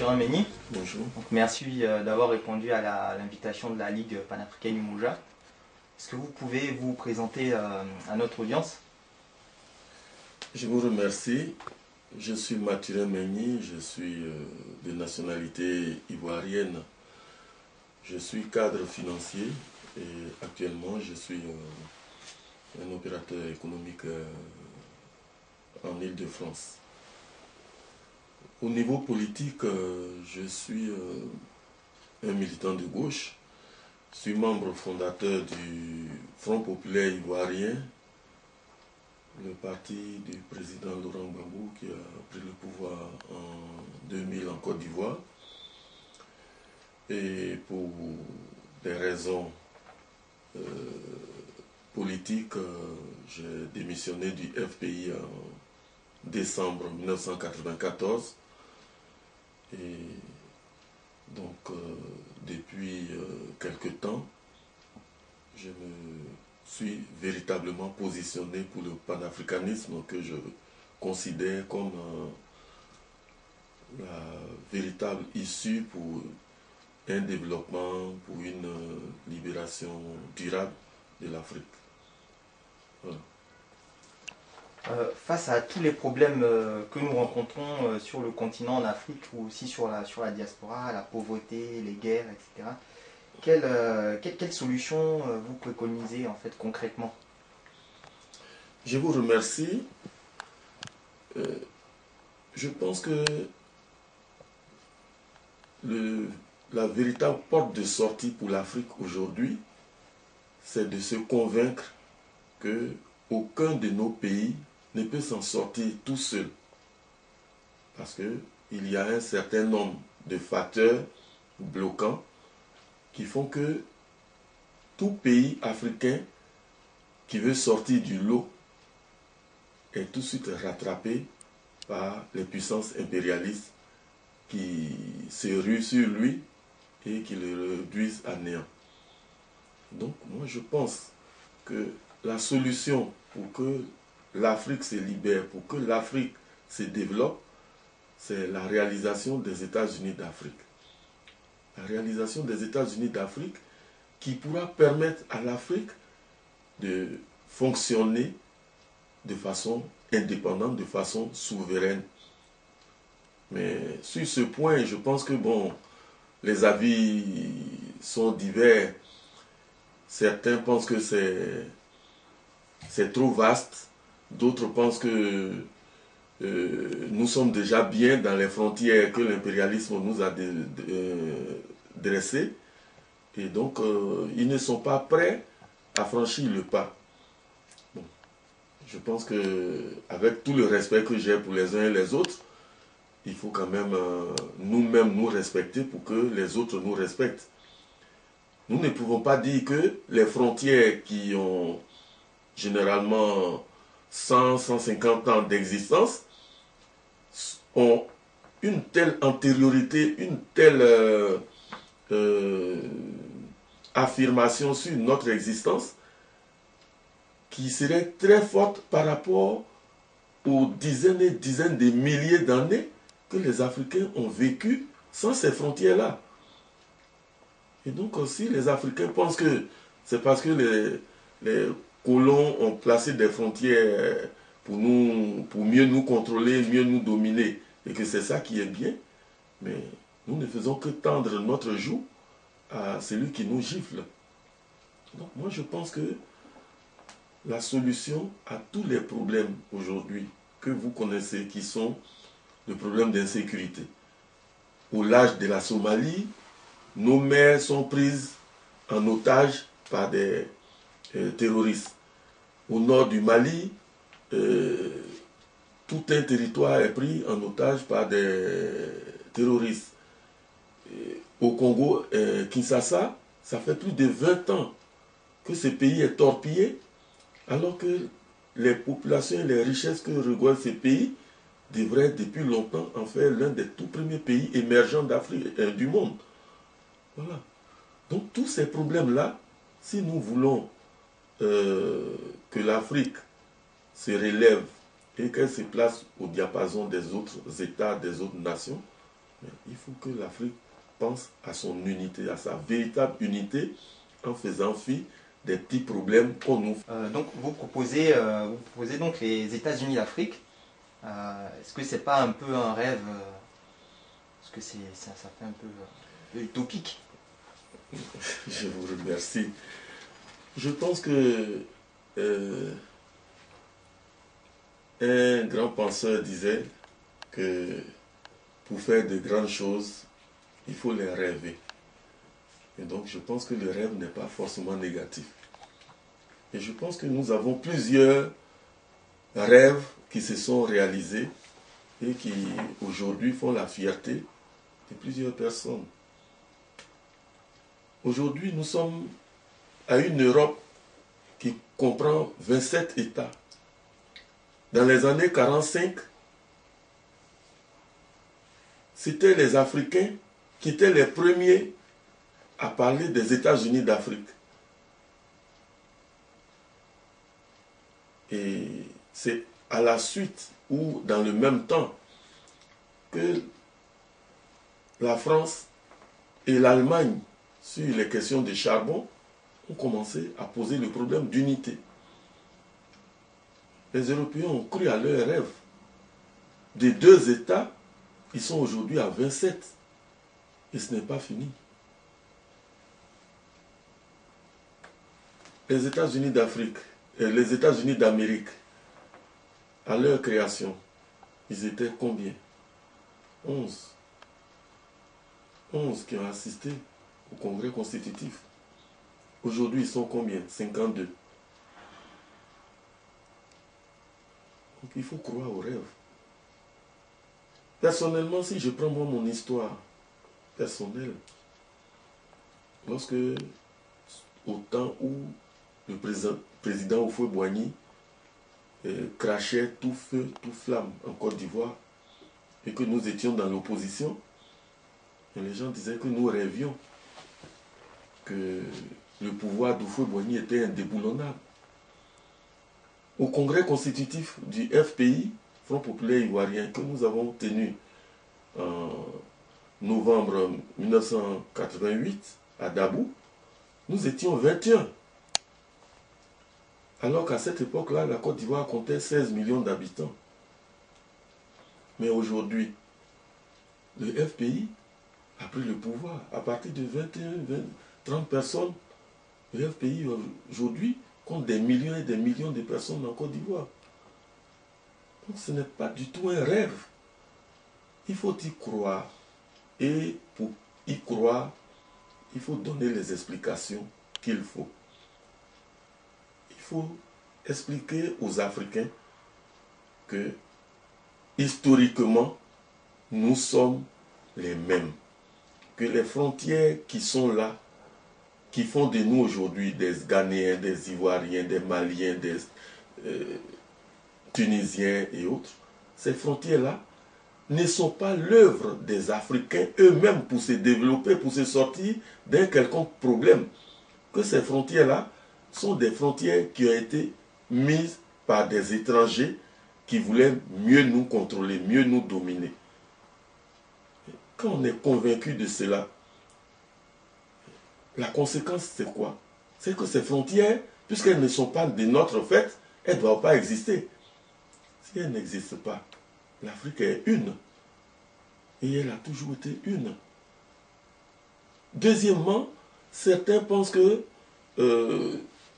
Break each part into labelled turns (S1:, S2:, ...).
S1: Mathurin Menny.
S2: Bonjour.
S1: Donc, merci d'avoir répondu à l'invitation de la Ligue panafricaine Umoja. Est-ce que vous pouvez vous présenter à notre audience?
S2: Je vous remercie. Je suis Mathurin Menny, je suis de nationalité ivoirienne. Je suis cadre financier et actuellement je suis un opérateur économique en Île-de-France. Au niveau politique, je suis un militant de gauche. Je suis membre fondateur du Front populaire ivoirien, le parti du président Laurent Gbagbo qui a pris le pouvoir en 2000 en Côte d'Ivoire. Et pour des raisons politiques, j'ai démissionné du FPI en décembre 1994. Et donc, depuis quelque temps, je me suis véritablement positionné pour le panafricanisme que je considère comme la véritable issue pour un développement, pour une libération durable de l'Afrique. Voilà.
S1: Face à tous les problèmes que nous rencontrons sur le continent en Afrique ou aussi sur la diaspora, la pauvreté, les guerres, etc., quelle solution vous préconisez en fait concrètement?
S2: Je vous remercie. Je pense que la véritable porte de sortie pour l'Afrique aujourd'hui, c'est de se convaincre que aucun de nos pays ne peut s'en sortir tout seul. Parce qu'il y a un certain nombre de facteurs bloquants qui font que tout pays africain qui veut sortir du lot est tout de suite rattrapé par les puissances impérialistes qui se ruent sur lui et qui le réduisent à néant. Donc moi je pense que la solution pour que l'Afrique se libère, pour que l'Afrique se développe, c'est la réalisation des États-Unis d'Afrique. La réalisation des États-Unis d'Afrique qui pourra permettre à l'Afrique de fonctionner de façon indépendante, de façon souveraine. Mais sur ce point, je pense que bon, les avis sont divers. Certains pensent que c'est trop vaste. D'autres pensent que nous sommes déjà bien dans les frontières que l'impérialisme nous a dressées. Et donc, ils ne sont pas prêts à franchir le pas. Bon, je pense que, avec tout le respect que j'ai pour les uns et les autres, il faut quand même nous-mêmes nous respecter pour que les autres nous respectent. Nous ne pouvons pas dire que les frontières qui ont généralement 100, 150 ans d'existence ont une telle antériorité, une telle affirmation sur notre existence qui serait très forte par rapport aux dizaines et dizaines de milliers d'années que les Africains ont vécu sans ces frontières-là. Et donc aussi, les Africains pensent que c'est parce que les colons ont placé des frontières pour mieux nous contrôler, mieux nous dominer, et que c'est ça qui est bien. Mais nous ne faisons que tendre notre joue à celui qui nous gifle. Donc moi je pense que la solution à tous les problèmes aujourd'hui que vous connaissez, qui sont le problème d'insécurité. Au large de la Somalie, nos mers sont prises en otage par des terroristes. Au nord du Mali, tout un territoire est pris en otage par des terroristes. Au Congo, Kinshasa, ça fait plus de 20 ans que ce pays est torpillé, alors que les populations et les richesses que regorge ce pays devraient depuis longtemps en faire l'un des tout premiers pays émergents d'Afrique et du monde. Voilà. Donc tous ces problèmes-là, si nous voulons que l'Afrique se relève et qu'elle se place au diapason des autres États, des autres nations, Mais il faut que l'Afrique pense à son unité, à sa véritable unité, en faisant fi des petits problèmes qu'on nous fait.
S1: Donc vous proposez donc les États-Unis d'Afrique. Est-ce que c'est pas un peu un rêve parce que ça fait un peu utopique?
S2: Je vous remercie. Je pense que un grand penseur disait que pour faire de grandes choses, il faut les rêver. Et donc je pense que le rêve n'est pas forcément négatif. Et je pense que nous avons plusieurs rêves qui se sont réalisés et qui aujourd'hui font la fierté de plusieurs personnes. Aujourd'hui, nous sommes à une Europe qui comprend 27 États. Dans les années 45, c'était les Africains qui étaient les premiers à parler des États-Unis d'Afrique. Et c'est à la suite ou dans le même temps que la France et l'Allemagne, sur les questions de charbon, ont commencé à poser le problème d'unité. Les Européens ont cru à leur rêve. Des 2 États, ils sont aujourd'hui à 27. Et ce n'est pas fini. Les États-Unis d'Afrique et les États-Unis d'Amérique, à leur création, ils étaient combien? 11. 11 qui ont assisté au Congrès constitutif. Aujourd'hui, ils sont combien? 52. Donc il faut croire au rêve. Personnellement, si je prends moi mon histoire personnelle, lorsque, au temps où le président Houphouët-Boigny crachait tout feu, tout flamme en Côte d'Ivoire, et que nous étions dans l'opposition, les gens disaient que nous rêvions que le pouvoir d'Houphouët-Boigny était indéboulonnable. Au congrès constitutif du FPI, Front Populaire Ivoirien, que nous avons tenu en novembre 1988 à Dabou, nous étions 21. Alors qu'à cette époque-là, la Côte d'Ivoire comptait 16 millions d'habitants. Mais aujourd'hui, le FPI a pris le pouvoir. À partir de 21, 20, 30 personnes, le FPI aujourd'hui compte des millions et des millions de personnes en Côte d'Ivoire. Donc ce n'est pas du tout un rêve. Il faut y croire. Et pour y croire, il faut donner les explications qu'il faut. Il faut expliquer aux Africains que, historiquement, nous sommes les mêmes. Que les frontières qui sont là, qui font de nous aujourd'hui des Ghanéens, des Ivoiriens, des Maliens, des Tunisiens et autres, ces frontières-là ne sont pas l'œuvre des Africains eux-mêmes pour se développer, pour se sortir d'un quelconque problème. Que ces frontières-là sont des frontières qui ont été mises par des étrangers qui voulaient mieux nous contrôler, mieux nous dominer. Quand on est convaincu de cela, la conséquence c'est quoi? C'est que ces frontières, puisqu'elles ne sont pas de notre fait, elles ne doivent pas exister. Si elles n'existent pas, l'Afrique est une. Et elle a toujours été une. Deuxièmement, certains pensent que,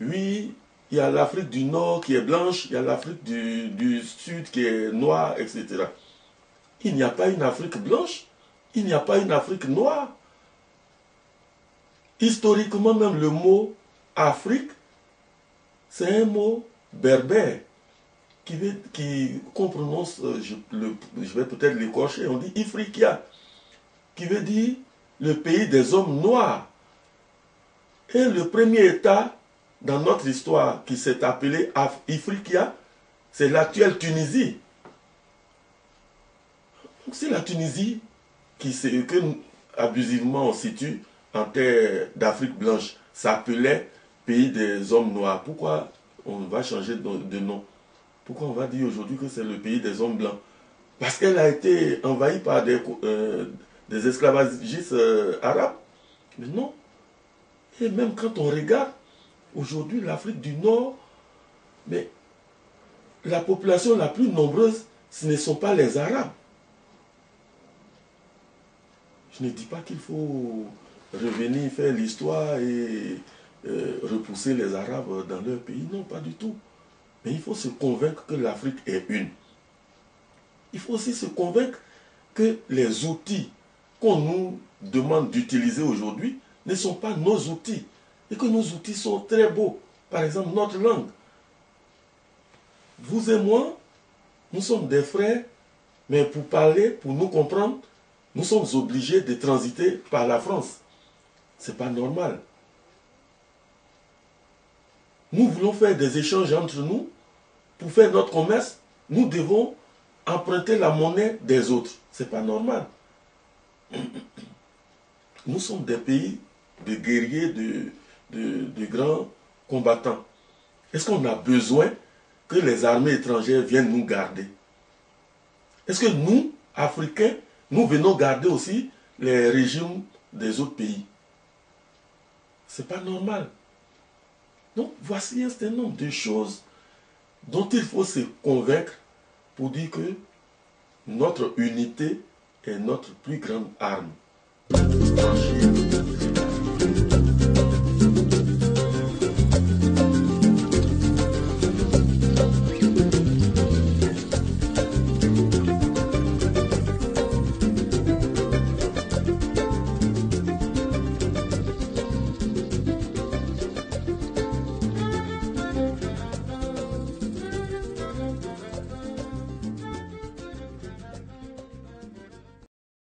S2: oui, il y a l'Afrique du Nord qui est blanche, il y a l'Afrique du Sud qui est noire, etc. Il n'y a pas une Afrique blanche, il n'y a pas une Afrique noire. Historiquement, même le mot Afrique, c'est un mot berbère qu'on prononce, je vais peut-être l'écorcher, on dit Ifriqiya, qui veut dire le pays des hommes noirs. Et le premier État dans notre histoire qui s'est appelé Ifriqiya, c'est l'actuelle Tunisie. C'est la Tunisie que abusivement on situe en terre d'Afrique blanche, s'appelait pays des hommes noirs. Pourquoi on va changer de nom? Pourquoi on va dire aujourd'hui que c'est le pays des hommes blancs? Parce qu'elle a été envahie par des esclavagistes arabes. Mais non. Et même quand on regarde, aujourd'hui, l'Afrique du Nord, mais la population la plus nombreuse, ce ne sont pas les Arabes. Je ne dis pas qu'il faut revenir faire l'histoire et repousser les Arabes dans leur pays. Non, pas du tout. Mais il faut se convaincre que l'Afrique est une. Il faut aussi se convaincre que les outils qu'on nous demande d'utiliser aujourd'hui ne sont pas nos outils. Et que nos outils sont très beaux. Par exemple, notre langue. Vous et moi, nous sommes des frères, mais pour parler, pour nous comprendre, nous sommes obligés de transiter par la France. Ce n'est pas normal. Nous voulons faire des échanges entre nous. Pour faire notre commerce, nous devons emprunter la monnaie des autres. Ce n'est pas normal. Nous sommes des pays de guerriers, de grands combattants. Est-ce qu'on a besoin que les armées étrangères viennent nous garder? Est-ce que nous, Africains, nous venons garder aussi les régimes des autres pays? Ce n'est pas normal. Donc, voici un certain nombre de choses dont il faut se convaincre pour dire que notre unité est notre plus grande arme.